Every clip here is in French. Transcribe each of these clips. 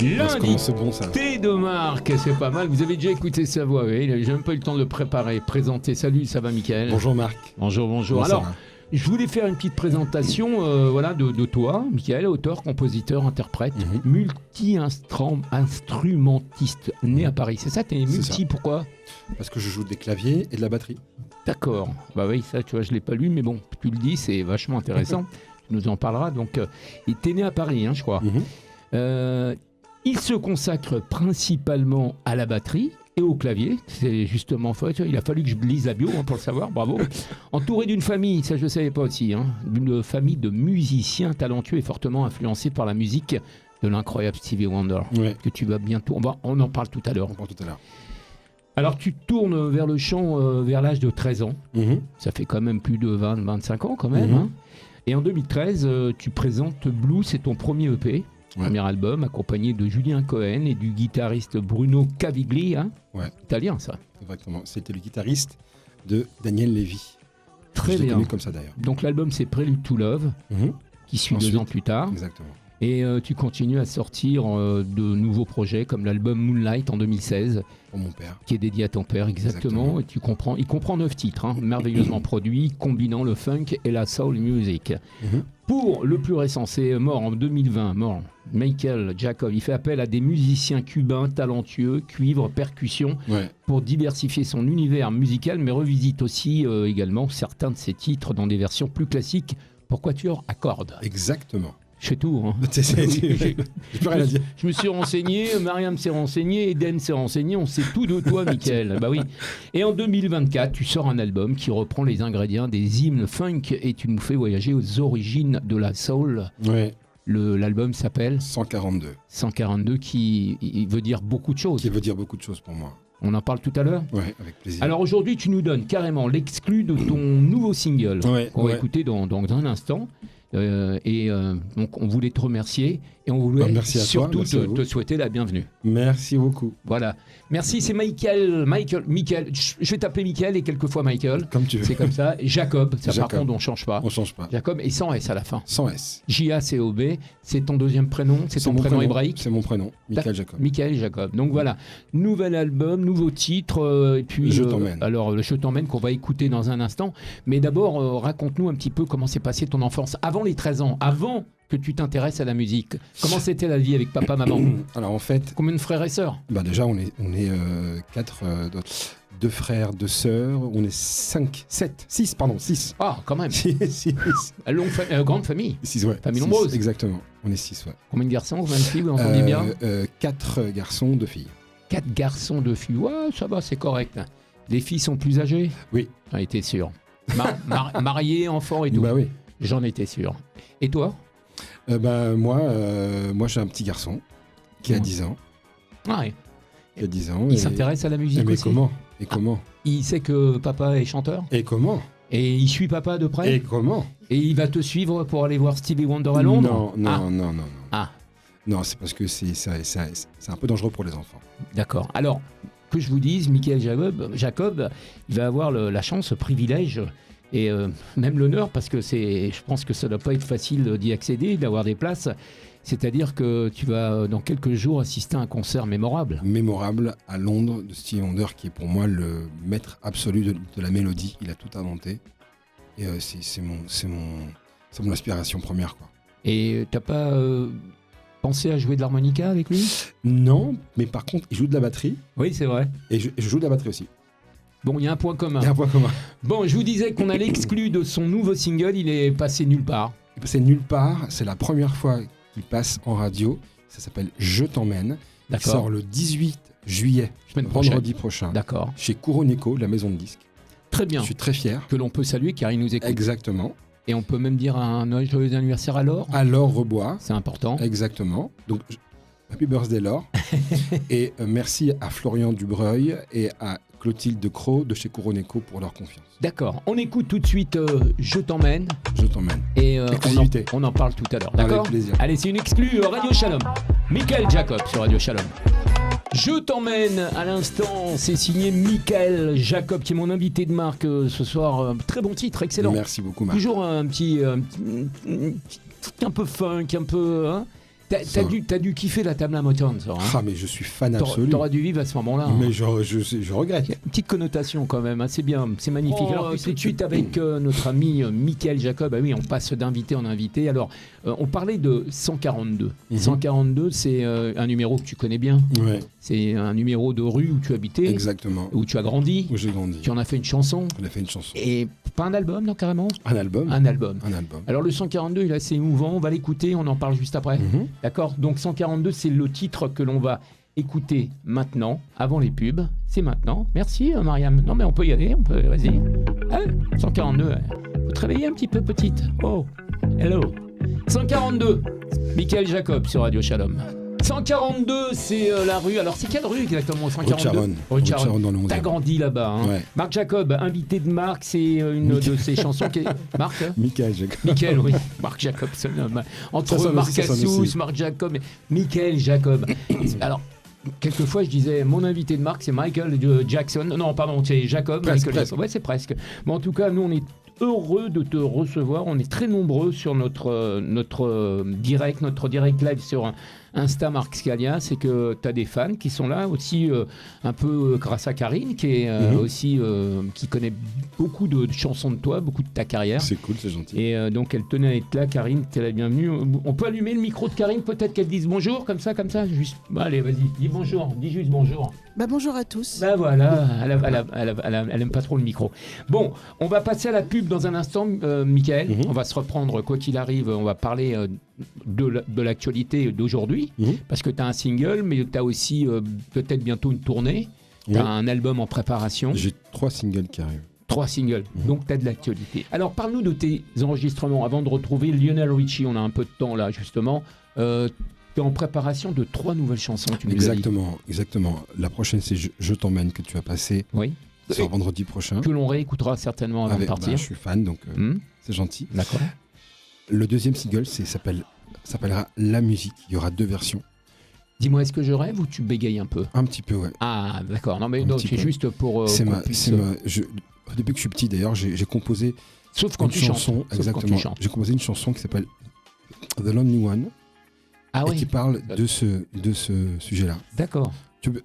L'invité de Marc, c'est pas mal. Vous avez déjà écouté sa voix, oui. J'ai même pas eu le temps de le préparer, présenter. Salut, ça va, Mickaël? Bonjour, Marc. Bonjour. Alors, je voulais faire une petite présentation de toi, Mickaël, auteur, compositeur, interprète, multi-instrumentiste, né à Paris. C'est ça, t'es multi, pourquoi? Parce que je joue des claviers et de la batterie. D'accord. Bah oui, ça, tu vois, je l'ai pas lu, mais bon, tu le dis, c'est vachement intéressant. Tu nous en parleras. Donc, t'es né à Paris, hein, je crois. Il se consacre principalement à la batterie et au clavier. C'est justement fait. Il a fallu que je lise la bio pour le savoir. Bravo. Entouré d'une famille, ça je ne savais pas aussi, d'une famille de musiciens talentueux et fortement influencés par la musique de l'incroyable Stevie Wonder. Ouais. Que tu vas bientôt. On en parle tout à l'heure. Alors tu tournes vers le chant vers l'âge de 13 ans. Ça fait quand même plus de 20-25 ans quand même. Et en 2013, tu présentes Blue, c'est ton premier EP. Premier album, accompagné de Julien Cohen et du guitariste Bruno Cavigli. Italien, ça. Exactement. C'était le guitariste de Daniel Levy. Très bien. Connu comme ça, d'ailleurs. Donc l'album, c'est Prelude to Love, qui suit ensuite, 2 ans plus tard. Exactement. Et tu continues à sortir de nouveaux projets, comme l'album Moonlight en 2016. Pour mon père. Qui est dédié à ton père, exactement. Et il comprend 9 titres, merveilleusement produits, combinant le funk et la soul music. Pour le plus récent, c'est mort en 2020, Michael Jacob. Il fait appel à des musiciens cubains talentueux, cuivre, percussion, pour diversifier son univers musical, mais revisite aussi également certains de ses titres dans des versions plus classiques pour quatuor à cordes. Exactement. Je fais tout. J'ai plus rien à dire. Je me suis renseigné, Mariam s'est renseignée, Eden s'est renseigné, on sait tout de toi, Mickaël. Bah oui. Et en 2024, tu sors un album qui reprend les ingrédients des hymnes funk et tu nous fais voyager aux origines de la soul. Ouais. L'album s'appelle 142. 142 qui veut dire beaucoup de choses. Qui veut dire beaucoup de choses pour moi. On en parle tout à l'heure? Oui, avec plaisir. Alors aujourd'hui, tu nous donnes carrément l'exclu de ton nouveau single qu'on va écouter dans un instant. Donc on voulait te remercier et on voulait surtout te souhaiter la bienvenue. Merci beaucoup. Voilà. Merci, c'est Michael. Je vais t'appeler Michael et quelquefois Michael. Comme tu veux. C'est comme ça. Jacob, ça par contre on ne change pas. On change pas. Jacob et sans S à la fin. Sans S. J-A-C-O-B. C'est ton deuxième prénom? C'est ton prénom hébraïque? C'est mon prénom, Michael Jacob. Michael Jacob. Donc voilà, nouvel album, nouveau titre. Et puis, Je t'emmène. Alors, le Je t'emmène qu'on va écouter dans un instant. Mais d'abord, raconte-nous un petit peu comment s'est passée ton enfance avant les 13 ans, avant que tu t'intéresses à la musique. Comment c'était la vie avec papa, maman? Alors en fait... Combien de frères et sœurs? Déjà, on est 4, 2 frères, 2 sœurs. On est 6. Ah, quand même. 6. Grande famille. 6, ouais. Famille nombreuse. Exactement. On est 6, ouais. Combien de garçons? Combien de filles? Vous entendez bien? 4 garçons, 2 filles. 4 garçons, 2 filles. Ouais, ça va, c'est correct. Les filles sont plus âgées? Oui. J'en étais sûr. Mariés, enfants et tout? Bah oui. J'en étais sûr. Et toi? Moi, j'ai un petit garçon qui a 10 ans. Ah oui. Il a 10 ans. Il s'intéresse à la musique aussi. Comment? Il sait que papa est chanteur? Et comment? Et il suit papa de près? Et comment? Et il va te suivre pour aller voir Stevie Wonder à Londres? Non. Ah. Non, c'est parce que c'est un peu dangereux pour les enfants. D'accord. Alors, que je vous dise, Michael Jacob, il va avoir la chance, ce privilège, et même l'honneur, parce que je pense que ça ne doit pas être facile d'y accéder, d'avoir des places. C'est-à-dire que tu vas, dans quelques jours, assister à un concert mémorable. Mémorable à Londres de Stevie Wonder, qui est pour moi le maître absolu de la mélodie. Il a tout inventé. Et c'est mon aspiration première, quoi. Et t'as pas pensé à jouer de l'harmonica avec lui? Non, mais par contre, il joue de la batterie. Oui, c'est vrai. Et je joue de la batterie aussi. Bon, il y a un point commun. Bon, je vous disais qu'on a l'exclu de son nouveau single, il est passé nulle part. Il est passé nulle part, c'est la première fois qu'il passe en radio. Ça s'appelle Je t'emmène. Il sort le 18 juillet, vendredi prochain. D'accord. Chez Kuroneko, la maison de disques. Très bien. Je suis très fier. Que l'on peut saluer car il nous écoute. Exactement. Et on peut même dire un joyeux anniversaire à Laure. À Laure Rebois. C'est important. Exactement. Donc, happy birthday Laure. Et merci à Florian Dubreuil et à Clotilde Cros de chez Kuroneko pour leur confiance. D'accord. On écoute tout de suite Je t'emmène. Je t'emmène. Et on en parle tout à l'heure. D'accord. Avec plaisir. Allez, c'est une exclue Radio Shalom. Michael Jacob sur Radio Shalom. Je t'emmène à l'instant, c'est signé Michael Jacob qui est mon invité de marque ce soir. Très bon titre, excellent. Merci beaucoup Marc. Toujours un petit un peu funk, un peu... T'as dû kiffer la table à Motown, ça. Hein. Ah, mais je suis fan absolu. T'aurais dû vivre à ce moment-là. Mais hein. je regrette. Il y a une petite connotation quand même, hein, c'est bien, c'est magnifique. Oh, Alors tout de suite avec notre ami Michael Jacob, ah oui, on passe d'invité en invité. Alors, on parlait de 142. 142, c'est un numéro que tu connais bien. Ouais. C'est un numéro de rue où tu habitais. Exactement. Où tu as grandi. Où j'ai grandi. Tu en as fait une chanson. On a fait une chanson. Et pas un album, non, carrément. Un album. Un album. Un album. Alors le 142, il est assez émouvant, on va l'écouter, on en parle juste après. D'accord. Donc 142, c'est le titre que l'on va écouter maintenant, avant les pubs. C'est maintenant. Merci Mariam. Non mais on peut y aller, vas-y. Ah, 142, vous te réveillez un petit peu petite. Oh, hello. 142, Michael Jacob sur Radio Shalom. 142, c'est la rue. Alors, c'est quelle rue exactement 142 Rue de Charonne dans le 11e. T'as grandi là-bas. Hein. Ouais. Marc Jacob, invité de Marc, c'est une de ses chansons. Marc Michael Jacob. Michael, oui. Marc Jacob. Entre Marc Assous, Marc Jacob, Michael Jacob. Alors, quelquefois, je disais, mon invité de Marc, c'est Michael Jackson. Non, pardon, c'est Jacob. Presque. Ouais, c'est presque. Mais en tout cas, nous, on est heureux de te recevoir. On est très nombreux sur notre direct live sur Insta Marc Scalia. C'est que tu as des fans qui sont là aussi, un peu grâce à Karine, qui est aussi qui connaît beaucoup de chansons de toi, beaucoup de ta carrière. C'est cool, c'est gentil. Et donc elle tenait à être là. Karine, t'es la bienvenue. On peut allumer le micro de Karine, peut-être qu'elle dise bonjour, comme ça, juste. Bah, allez, vas-y, dis bonjour, dis juste bonjour. Bah bonjour à tous. Bah voilà, elle aime pas trop le micro. Bon, on va passer à la pub dans un instant, Michael. On va se reprendre, quoi qu'il arrive, on va parler de l'actualité d'aujourd'hui, parce que tu as un single, mais tu as aussi peut-être bientôt une tournée, tu as un album en préparation. J'ai 3 singles qui arrivent. 3 singles, donc tu as de l'actualité. Alors parle-nous de tes enregistrements avant de retrouver Lionel Richie, on a un peu de temps là justement. Tu es en préparation de 3 nouvelles chansons, tu nous Exactement. La prochaine c'est Je t'emmène que tu vas passer. Oui. C'est vendredi prochain. Que l'on réécoutera certainement avant de partir. Je suis fan, donc c'est gentil. D'accord. Le deuxième single s'appellera La musique. Il y aura 2 versions. Dis-moi, est-ce que je rêve ou tu bégayes un peu ? Un petit peu, ouais. Ah, d'accord. Non, mais c'est juste pour. Depuis que je suis petit, d'ailleurs, j'ai composé. Sauf quand tu chantes. Exactement. J'ai composé une chanson qui s'appelle The Lonely One. Ah oui. Et qui parle de ce sujet-là. D'accord. Tu veux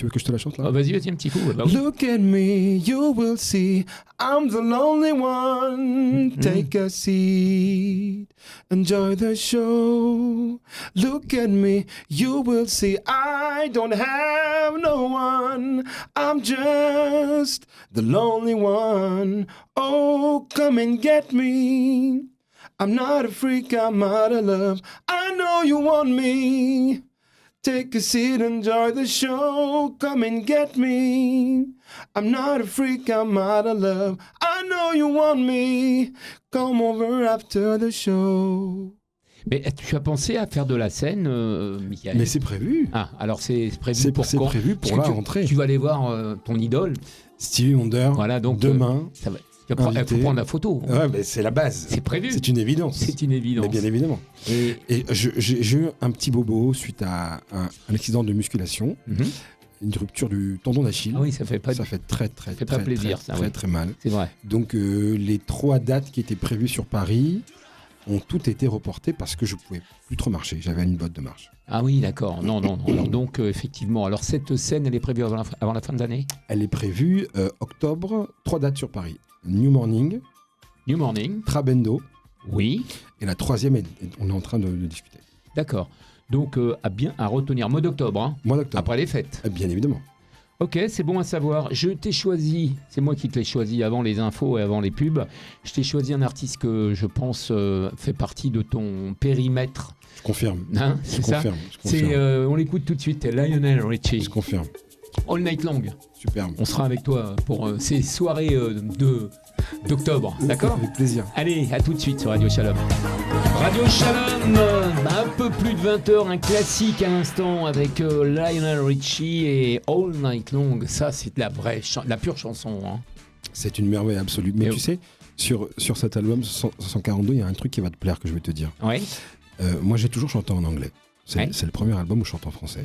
que je te la chante là ? Vas-y, un petit coup. Bah, oui. Look at me, you will see, I'm the lonely one. Take a seat, enjoy the show. Look at me, you will see, I don't have no one. I'm just the lonely one. Oh, come and get me. I'm not a freak, I'm out of love. I know you want me. Take a seat, enjoy the show, come and get me. I'm not a freak, I'm out of love. I know you want me. Come over after the show. Mais tu as pensé à faire de la scène, Michael ? Mais c'est prévu. Ah, alors c'est prévu pour quand ? C'est prévu pour la rentrée. Tu vas aller voir ton idole. Stevie Wonder, voilà, donc, demain. Il faut prendre la photo. Ouais, mais c'est la base. C'est prévu. C'est une évidence. C'est une évidence. Mais bien évidemment. Et j'ai eu un petit bobo suite à un accident de musculation, une rupture du tendon d'Achille. Ah oui, ça fait très mal. C'est vrai. Donc les 3 dates qui étaient prévues sur Paris ont toutes été reportées parce que je pouvais plus trop marcher. J'avais une botte de marche. Ah oui, d'accord. Non. Alors donc effectivement, alors cette scène, elle est prévue avant la fin de l'année ? Elle est prévue octobre. 3 dates sur Paris. New Morning, Trabendo. Oui. Et la 3e, on est en train de discuter. D'accord. Donc à retenir, mois d'octobre. Hein, mois d'octobre. Après les fêtes. Bien évidemment. Ok, c'est bon à savoir. Je t'ai choisi, c'est moi qui te l'ai choisi avant les infos et avant les pubs. Je t'ai choisi un artiste que je pense fait partie de ton périmètre. Je confirme. Hein, c'est ça. On l'écoute tout de suite, Lionel Richie. Je confirme. All Night Long. Superbe. On sera avec toi pour ces soirées d'octobre, d'accord ? Avec plaisir. Allez, à tout de suite sur Radio Shalom. Radio Shalom, un peu plus de 20h, un classique à l'instant avec Lionel Richie et All Night Long. Ça, c'est de la pure chanson. Hein. C'est une merveille absolue. Mais tu sais, sur cet album 142, il y a un truc qui va te plaire que je vais te dire. Oui. Moi, j'ai toujours chanté en anglais. C'est le premier album où je chante en français.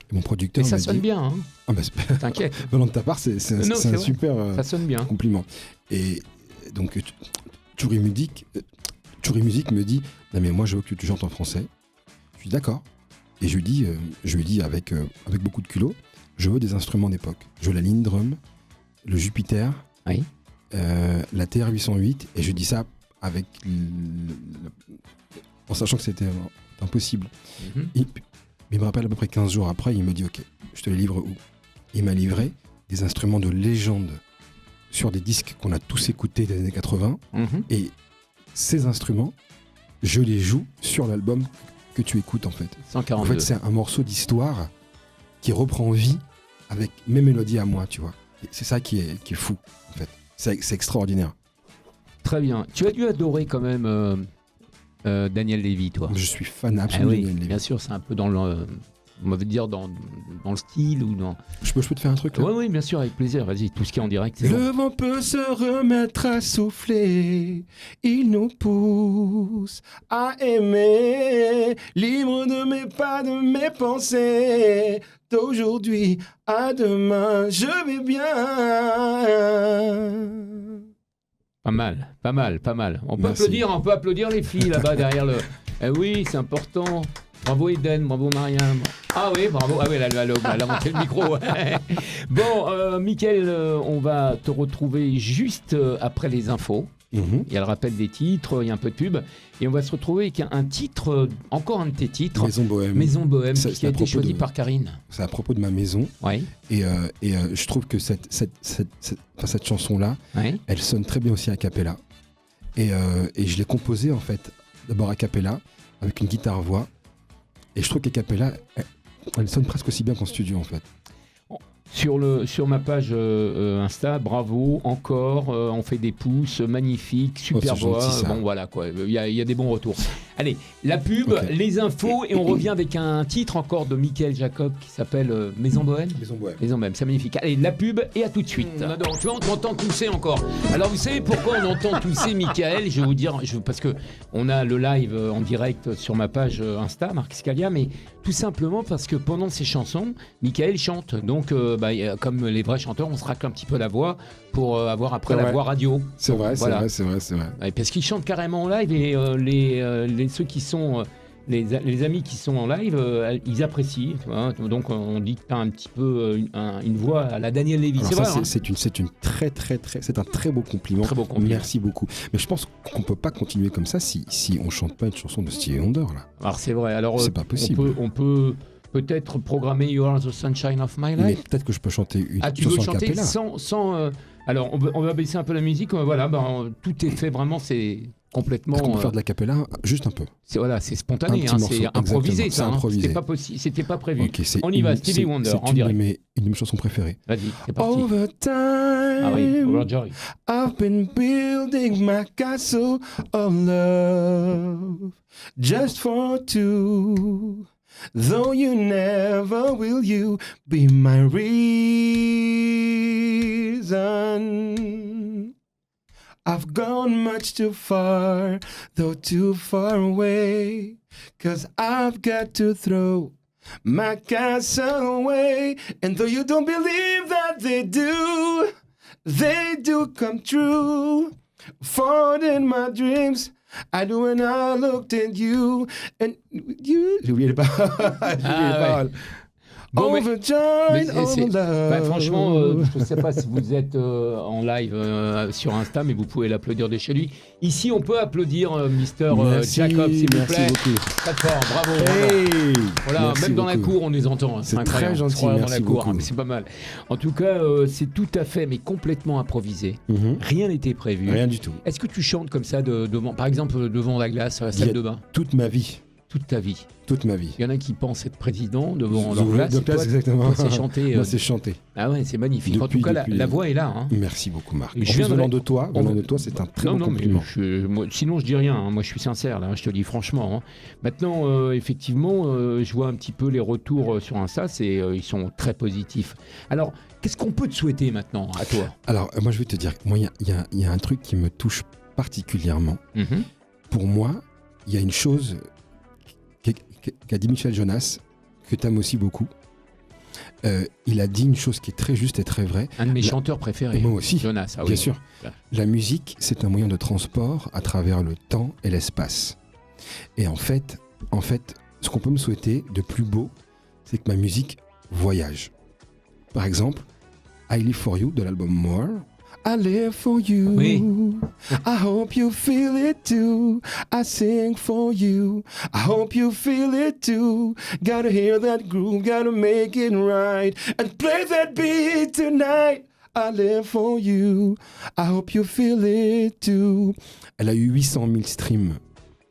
Et mon producteur mais ça sonne bien. Hein. Ah bah, t'inquiète. Venant de ta part, c'est un super ça sonne bien. Compliment. Et donc, Tchouri Music me dit, non mais moi je veux que tu chantes en français. Je suis d'accord. Et je lui dis avec beaucoup de culot, je veux des instruments d'époque. Je veux la Lindrum, le Jupiter, Oui. La TR-808, et je dis ça avec en sachant que c'était impossible. Mhm. Il me rappelle à peu près 15 jours après, il me dit ok, je te les livre où? Il m'a livré des instruments de légende sur des disques qu'on a tous écoutés des années 80, Mhm. et ces instruments, je les joue sur l'album que tu écoutes en fait. 142. En fait, c'est un morceau d'histoire qui reprend vie avec mes mélodies à moi, tu vois. Et c'est ça qui est fou, en fait. C'est extraordinaire. Très bien. Tu as dû adorer quand même Daniel Levy, toi. Je suis fan Ah absolu oui, de Daniel Levy. bien sûr, c'est un peu dans le... On va dire dans le style ou dans... Je peux te faire un truc là? Oui, oui, bien sûr, avec plaisir. Vas-y, tout ce qui est en direct, c'est bon. Le vent peut se remettre à souffler, il nous pousse à aimer, libre de mes pas, de mes pensées, d'aujourd'hui à demain, je vais bien. Pas mal, pas mal, pas mal. On Merci. on peut applaudir les filles là-bas derrière le... Eh oui, c'est important. Bravo Eden, bravo Mariam. Ah oui, bravo. Ah oui, elle a monté le micro. Bon, Mickaël, on va te retrouver juste après les infos. Mhm. Il y a le rappel des titres, il y a un peu de pub. Et on va se retrouver avec un titre, encore un de tes titres, Maison Bohème. Maison Bohème, Ça, qui c'est a à été propos choisi de- par Karine. C'est à propos de ma maison. Oui, Et je trouve que cette chanson-là, oui. elle sonne très bien aussi a cappella. Et je l'ai composée en fait, d'abord a cappella, avec une guitare-voix. Et je trouve qu'a cappella, elle sonne presque aussi bien qu'en studio en fait. Sur ma page Insta, bravo, encore, on fait des pouces, magnifique, super c'est voix. gentil, ça. Bon, voilà, quoi, il y a des bons retours. Allez, la pub, Ok. les infos, et on revient avec un titre encore de Mickaël Jacob qui s'appelle Maison Bohème. Maison Bohème. Maison Bohème, c'est magnifique. Allez, la pub, et à tout de suite. On adore. Tu vois, on t'entend tousser encore. Alors, vous savez pourquoi on entend tousser Mickaël? Je vais vous dire, parce que on a le live en direct sur ma page Insta, Marc Scalia, mais tout simplement parce que pendant ces chansons, Mickaël chante. Donc, comme les vrais chanteurs, on se racle un petit peu la voix pour avoir après C'est la vrai. voix radio. C'est vrai, Voilà. c'est vrai. Ouais, parce qu'ils chantent carrément en live et ceux qui sont... les amis qui sont en live, ils apprécient. Tu vois, donc on dit que tu as un petit peu une voix à la Daniel Levy. Alors C'est ça, vrai. c'est un très beau compliment. Très beau compliment. Merci beaucoup. Mais je pense qu'on peut pas continuer comme ça si on chante pas une chanson de Stevie Wonder là. Alors c'est vrai. Alors C'est pas possible. On peut peut-être programmer You Are the Sunshine of My Mais Life. peut-être que je peux chanter une Ah, tu veux chanson a chanter cappella. sans alors on va baisser un peu la musique. Voilà, tout est fait vraiment. C'est complètement. Est-ce qu'on peut faire de la cappella juste un peu? C'est spontané. Un petit morceau, C'est improvisé. exactement, c'est Ça, improvisé. C'était pas possible. C'était pas prévu. Ok, On y va, Stevie Wonder, en direct. Une de mes chansons préférées. Vas-y, c'est parti. Over time, Ah oui, Overjoy. I've been building my castle of love just for two. Though you never will, you be my reason. I've gone much too far, though too far away, 'cause I've got to throw my castle away. And though you don't believe that they do come true. For in my dreams, I do when I looked at you and you. J'ai oublié les paroles. J'ai oublié les paroles. Bon, mais Overjoyed, c'est- over love. bah, franchement, je ne sais pas si vous êtes en live sur Insta, mais vous pouvez l'applaudir de chez lui. Ici, on peut applaudir Mister Merci, Jacob, s'il vous merci plaît. beaucoup. Très fort, bravo. bravo. Hey, Voilà, merci même dans la beaucoup. cour, on les entend. C'est incroyable. très gentil, Se croire dans merci la cour, beaucoup. mais c'est pas mal. En tout cas, c'est tout à fait, mais complètement improvisé. Mhm. Rien n'était prévu. Rien du tout. Est-ce que tu chantes comme ça devant, par exemple, devant la glace, à la Il y salle a- de bain, Toute ma vie. toute ta vie? Toute ma vie. Il y en a qui pensent être président devant leur Donc glace. là, et toi, exactement. toi, c'est chanter. Moi, c'est chanter. Ah ouais, c'est magnifique. En Depuis- tout cas, depuis- la voix est là. Hein. Merci beaucoup, Marc. Et En je plus, viendrai- venant de toi, c'est un très bon mais compliment. moi, sinon je dis rien. Hein. Moi, je suis sincère là. Je te dis franchement. Hein. Maintenant, effectivement, je vois un petit peu les retours sur Insta. Ils sont très positifs. Alors, qu'est-ce qu'on peut te souhaiter maintenant à toi? Alors, moi, je vais te dire, moi, il y a un truc qui me touche particulièrement. Mhm. Pour moi, il y a une chose qu'a dit Michel Jonas, que tu aimes aussi beaucoup. Il a dit une chose qui est très juste et très vraie. Un de mes La- chanteurs préférés. Et moi aussi, Jonas. Ah bien oui. sûr. La musique, c'est un moyen de transport à travers le temps et l'espace. Et en fait, ce qu'on peut me souhaiter de plus beau, c'est que ma musique voyage. Par exemple, I Live For You de l'album More. I live for you. Oui. I hope you feel it too. I sing for you. I hope you feel it too. Gotta hear that groove, gotta make it right. And play that beat tonight. I live for you. I hope you feel it too. Elle a eu 800 000 streams.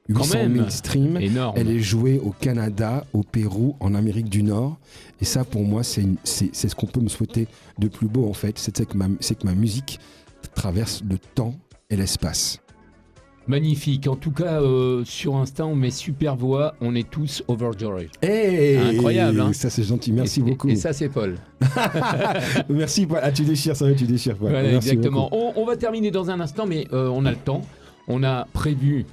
800 000 streams. Énorme. Elle est jouée au Canada, au Pérou, en Amérique du Nord. Et ça, pour moi, c'est ce qu'on peut me souhaiter de plus beau, en fait. C'est que ma musique traverse le temps et l'espace. Magnifique. En tout cas, sur Insta, on met super voix. On est tous overjoyed. Hey, incroyable, hein. Ça, c'est gentil. Merci beaucoup. Et ça, c'est Paul. Merci, Paul. Ah, tu déchires, ça, tu déchires, Paul. Voilà, merci exactement. On va terminer dans un instant, mais on a le temps. On a prévu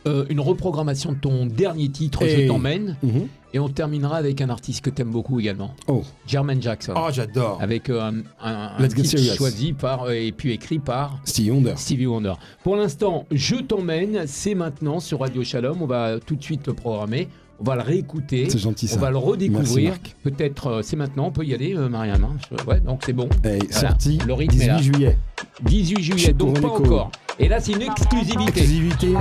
une reprogrammation de ton dernier titre, Je t'emmène. Mm-hmm. Et on terminera avec un artiste que t'aimes beaucoup également. Oh. Jermaine Jackson. Oh, j'adore. Avec un Let's Get titre Serious. choisi par, et puis écrit par Stevie Wonder. Pour l'instant, Je t'emmène, c'est maintenant sur Radio Shalom. On va tout de suite le programmer. On va le réécouter. C'est gentil, ça. On va le redécouvrir. Merci, peut-être, c'est maintenant. On peut y aller, Mariam. Hein. Ouais, donc c'est bon. Hey, Voilà. sorti Le rythme est là. 18 juillet. 18 juillet, Chez donc pas Tourneco. encore. Et là, c'est une exclusivité. Exclusivité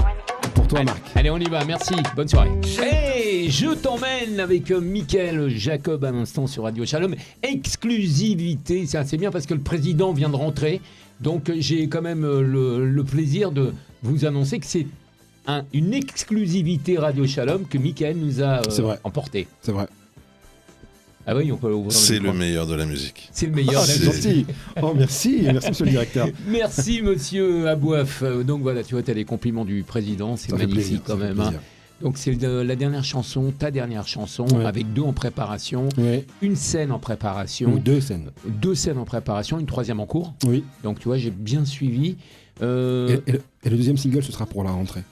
pour toi, Marc. Allez, on y va. Merci. Bonne soirée. Hey, Je t'emmène avec Mickaël Jacob à l'instant sur Radio Shalom. Exclusivité. C'est assez bien parce que le président vient de rentrer. Donc, j'ai quand même le plaisir de vous annoncer que c'est une exclusivité Radio Shalom que Mickaël nous a emporté. C'est vrai. Ah oui, on peut ouvrir C'est micro. le meilleur de la musique. C'est le meilleur. Oh, c'est gentil. Oh, merci. Merci, monsieur le directeur. Merci, monsieur Abouaf. Donc voilà, tu vois, tu as les compliments du président. C'est Ça fait magnifique plaisir, quand ça fait même. Hein. plaisir. Donc c'est la dernière chanson, ta dernière chanson, Ouais. avec 2 en préparation, Oui. une scène en préparation, Ou 2 scènes. 2 scènes en préparation, une 3e en cours. Oui. Donc tu vois, j'ai bien suivi. Et le deuxième single, ce sera pour la rentrée.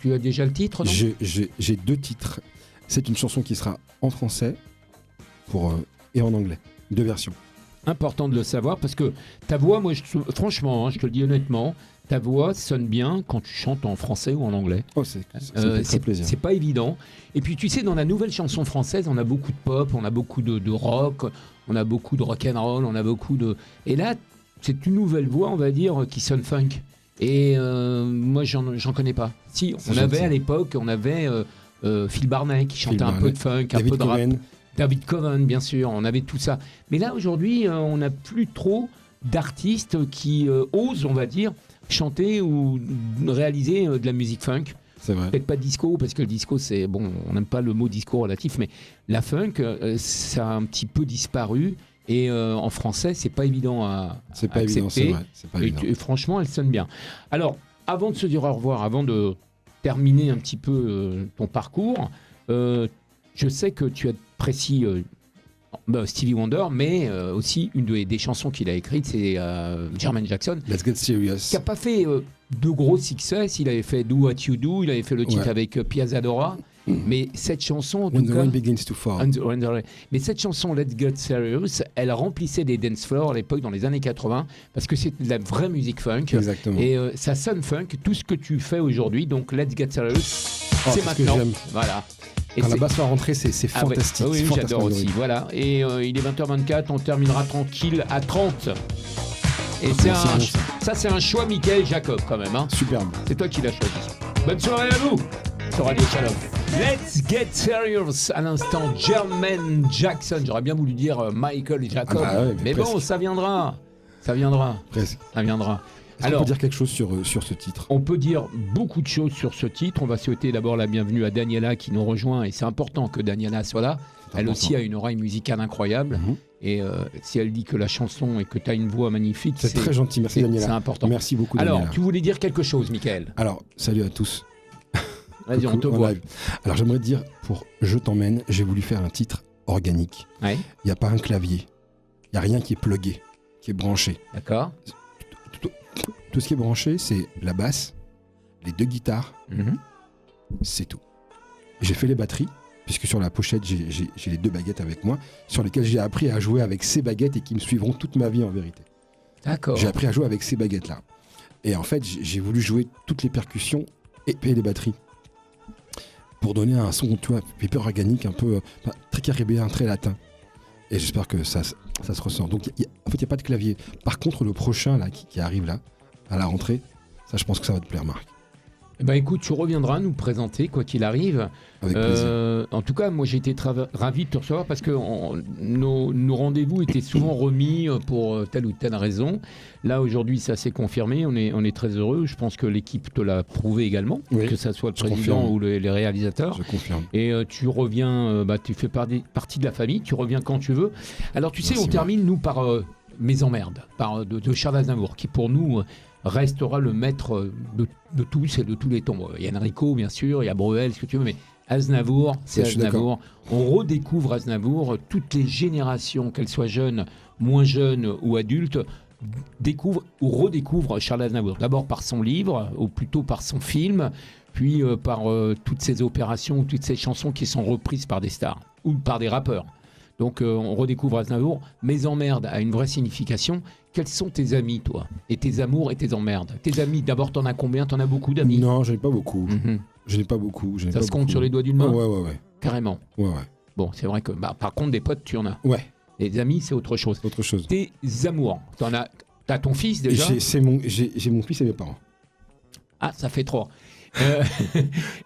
Tu as déjà le titre, non? J'ai 2 titres. C'est une chanson qui sera en français et en anglais. 2 versions. Important de le savoir parce que ta voix, moi, franchement, hein, je te le dis honnêtement, ta voix sonne bien quand tu chantes en français ou en anglais. Oh, ça fait très plaisir. C'est pas évident. Et puis tu sais, dans la nouvelle chanson française, on a beaucoup de pop, on a beaucoup de rock, on a beaucoup de rock and roll, on a beaucoup de... Et là, c'est une nouvelle voix, on va dire, qui sonne funk. Et moi, j'en connais pas. Si, on avait à l'époque, Phil Barnet qui chantait un peu de funk, un peu de rap. David Coven, bien sûr, on avait tout ça. Mais là, aujourd'hui, on n'a plus trop d'artistes qui osent, on va dire, chanter ou réaliser de la musique funk. C'est vrai. Peut-être pas disco, parce que le disco, c'est... Bon, on n'aime pas le mot disco relatif, mais la funk, ça a un petit peu disparu. Et en français, c'est pas évident à accepter. Évident, c'est vrai. C'est pas évident. Et franchement, elle sonne bien. Alors, avant de se dire au revoir, avant de terminer un petit peu ton parcours, je sais que tu apprécies Stevie Wonder, mais aussi une des chansons qu'il a écrites, c'est Jermaine Jackson. Let's Get Serious. Qui n'a pas fait de gros succès. Il avait fait Do What You Do, il avait fait le titre avec Piazza Dora. Mais cette chanson, en When tout the cas, Rain Begins to Fall. mais cette chanson Let's Get Serious, elle remplissait des dance floors à l'époque dans les années 80 parce que c'est de la vraie musique funk. Exactement. Et ça sonne funk, tout ce que tu fais aujourd'hui. Donc Let's Get Serious, c'est ce que maintenant. j'aime. Voilà. Et Quand la basse va rentrer, c'est fantastique. Oui, c'est j'adore fantastique. aussi. Voilà. Et il est 20h24, on terminera tranquille à 30. Et ça, c'est un choix, Mickaël Jacob, quand même. Hein. Superbe. C'est toi qui l'as choisi. Bonne soirée à vous sur Radio Shalom. Let's Get Serious à l'instant, Jermaine Jackson. J'aurais bien voulu dire Michael Jacob. Mais presque. bon, ça viendra. Ça viendra. Presque. Ça viendra. Alors, on peut dire quelque chose sur ce titre? On peut dire beaucoup de choses sur ce titre. On va souhaiter d'abord la bienvenue à Daniela qui nous rejoint. Et c'est important que Daniela soit là. Elle aussi a une oreille musicale incroyable. Et si elle dit que la chanson et que tu as une voix magnifique, c'est très gentil. Merci Daniela. C'est important. Merci beaucoup Daniela. Alors, tu voulais dire quelque chose, Mickaël? Alors, salut à tous. Vas-y, on te voit. Alors, j'aimerais dire, pour Je t'emmène, j'ai voulu faire un titre organique. Ouais. Il n'y a pas un clavier. Il n'y a rien qui est plugué, qui est branché. D'accord. Tout ce qui est branché, c'est la basse, les 2 guitares, c'est tout. J'ai fait les batteries, puisque sur la pochette, j'ai les 2 baguettes avec moi, sur lesquelles j'ai appris à jouer avec ces baguettes et qui me suivront toute ma vie en vérité. D'accord. J'ai appris à jouer avec ces baguettes-là. Et en fait, j'ai voulu jouer toutes les percussions et les batteries. pour donner un son, tu vois, hyper organique, un peu très caribéen, très latin. Et j'espère que ça se ressent. Donc, en fait, il n'y a pas de clavier. Par contre, le prochain là, qui arrive là, à la rentrée, ça, je pense que ça va te plaire, Marc. Eh ben, écoute, tu reviendras nous présenter, quoi qu'il arrive. Avec plaisir. En tout cas, moi, j'ai été ravi de te recevoir parce que nos rendez-vous étaient souvent remis pour telle ou telle raison. Là, aujourd'hui, ça s'est confirmé. On est très heureux. Je pense que l'équipe te l'a prouvé également, Oui, que ça soit le je président confirme. ou les réalisateurs. Je confirme. Et tu reviens, tu fais partie de la famille, tu reviens quand tu veux. Alors, tu sais, Merci, on termine, nous, par Mes emmerdes, de Charles Aznavour, qui pour nous restera le maître de tous et de tous les temps. Il y a Enrico, bien sûr, il y a Bruel, ce que tu veux, mais Aznavour, c'est Je suis Aznavour. On redécouvre Aznavour, toutes les générations, qu'elles soient jeunes, moins jeunes ou adultes, découvrent ou redécouvrent Charles Aznavour. D'abord par son livre, ou plutôt par son film, puis par toutes ces opérations, toutes ces chansons qui sont reprises par des stars ou par des rappeurs. Donc on redécouvre Aznavour. Mes emmerdes a une vraie signification. Quels sont tes amis, toi? Et tes amours et tes emmerdes? Tes amis, d'abord, t'en as combien? T'en as beaucoup d'amis? Non, j'en ai pas beaucoup. Mhm. Je n'ai pas beaucoup. Ça se compte sur les doigts d'une main? Ouais. Carrément. Ouais. Bon, c'est vrai que, par contre, des potes, tu en as. Ouais, Les amis, c'est autre chose. autre chose. Tes amours, t'as ton fils déjà? J'ai mon fils et mes parents. Ah, ça fait 3.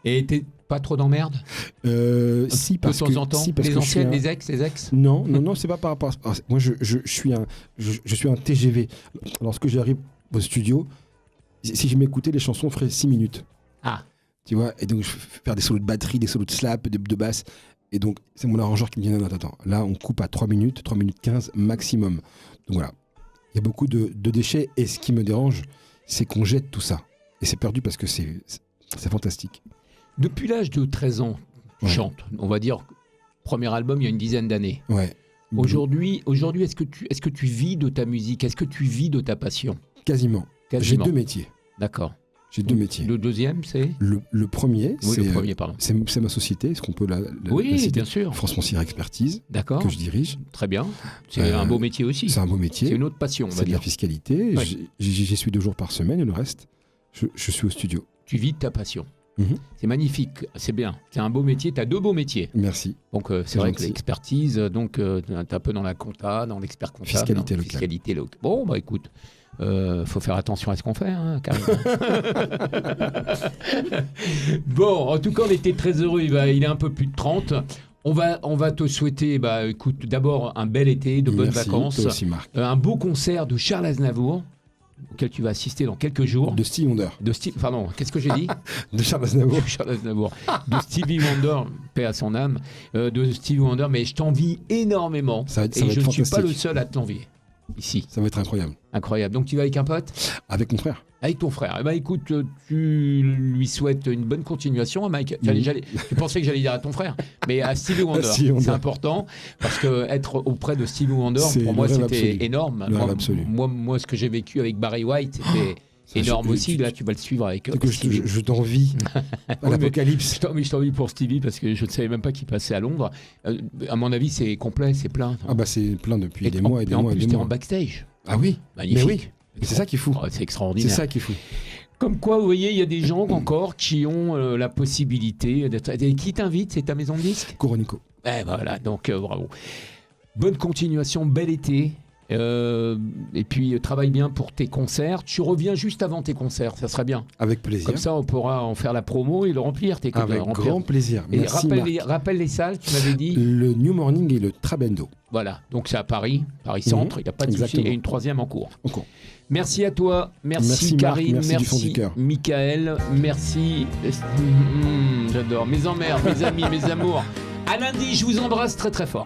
Et t'es pas trop d'emmerdes? Si, De temps en temps? si, parce Les que je suis anciennes, un- les ex? Non, c'est pas par rapport à ça. Moi, je suis un TGV. Lorsque j'arrive au studio, si je m'écoutais, les chansons feraient 6 minutes. Ah, Tu vois, et donc je vais faire des solos de batterie, des solos de slap, de basse. Et donc, c'est mon arrangeur qui me dit non, attends. Là, on coupe à 3 minutes 15 maximum. Donc voilà. Il y a beaucoup de déchets. Et ce qui me dérange, c'est qu'on jette tout ça. Et c'est perdu parce que c'est fantastique. depuis l'âge de 13 ans, tu Ouais. chantes. On va dire, premier album il y a une dizaine d'années. Ouais. Aujourd'hui, est-ce que tu vis de ta musique? Est-ce que tu vis de ta passion? Quasiment. J'ai Quasiment. 2 métiers. D'accord. J'ai 2 métiers. Le deuxième, c'est? Le premier, Oui, c'est le premier, pardon. c'est ma société. Est-ce qu'on peut la Oui, citer bien sûr. France Foncière Expertise, D'accord. que je dirige. Très bien. C'est un beau métier aussi. C'est un beau C'est métier. une autre passion, on va C'est de la dire. fiscalité. Ouais. J'y suis 2 jours par semaine et le reste, je suis au studio. Tu vis de ta passion. Mhm. C'est magnifique, c'est bien. C'est un beau métier, tu as 2 beaux métiers. Merci. Donc c'est C'est vrai que gentil. l'expertise, donc tu es un peu dans la compta, dans l'expert comptable. Fiscalité dans la locale. Fiscalité locale. Bon, bah écoute, faut faire attention à ce qu'on fait, hein, carrément. Bon, en tout cas, on était très heureux. Il est un peu plus de 30. On va te souhaiter, écoute, d'abord un bel été, de bonnes Merci, vacances, toi aussi, Marc. un beau concert de Charles Aznavour, auquel tu vas assister dans quelques jours. De Stevie Wonder. Pardon, qu'est-ce que j'ai dit? De Charles Aznavour. De Charles Aznavour, de Stevie Wonder, paix à son âme, de Stevie Wonder, mais je t'envie énormément. Ça va et être je ne suis fantastique. pas le seul à te l'envier. Ici, Ça va être incroyable. incroyable. Donc tu vas avec un pote? Avec mon frère. Avec ton frère. Eh ben, écoute, tu lui souhaites une bonne continuation à Mike. Tu pensais que j'allais dire à ton frère, mais à Stevie Wonder. Stevie Wonder. C'est important parce que être auprès de Stevie Wonder, C'est pour moi, le rêve c'était absolu. énorme. Le rêve absolu. Moi, ce que j'ai vécu avec Barry White, c'était Ça, énorme je- aussi. tu- Là, tu vas le suivre avec C'est que Stevie. je t'envie à mais- l'apocalypse. Je t'envie pour Stevie parce que je ne savais même pas qu'il passait à Londres. À mon avis, c'est complet, c'est plein. Ah bah c'est plein depuis des en- mois et des en mois et plus, des t'es mois. en backstage. Ah oui. Magnifique. Mais oui. C'est ça qui est fou. Oh, c'est C'est extraordinaire. ça qui est fou. Comme quoi, vous voyez, il y a des gens encore qui ont la possibilité d'être. Et qui t'invite? C'est ta maison de disques? Coronico. Eh voilà, donc bravo. Bonne continuation, bel été. Et puis travaille bien pour tes concerts. Tu reviens juste avant tes concerts, ça serait bien. Avec plaisir. Comme ça, on pourra en faire la promo et le remplir. Avec remplir. grand plaisir. Et Merci Marc. rappelle les salles, tu m'avais dit. Le New Morning et le Trabendo. Voilà, donc c'est à Paris Centre, il n'y a pas de souci. Exactement. Et une 3e en cours. Encore. Merci à toi, merci Merci, Marc, Karine, merci du fond du cœur. Michael, merci. J'adore. Mes emmerdes, mes amis, mes amours. À lundi, je vous embrasse très très fort.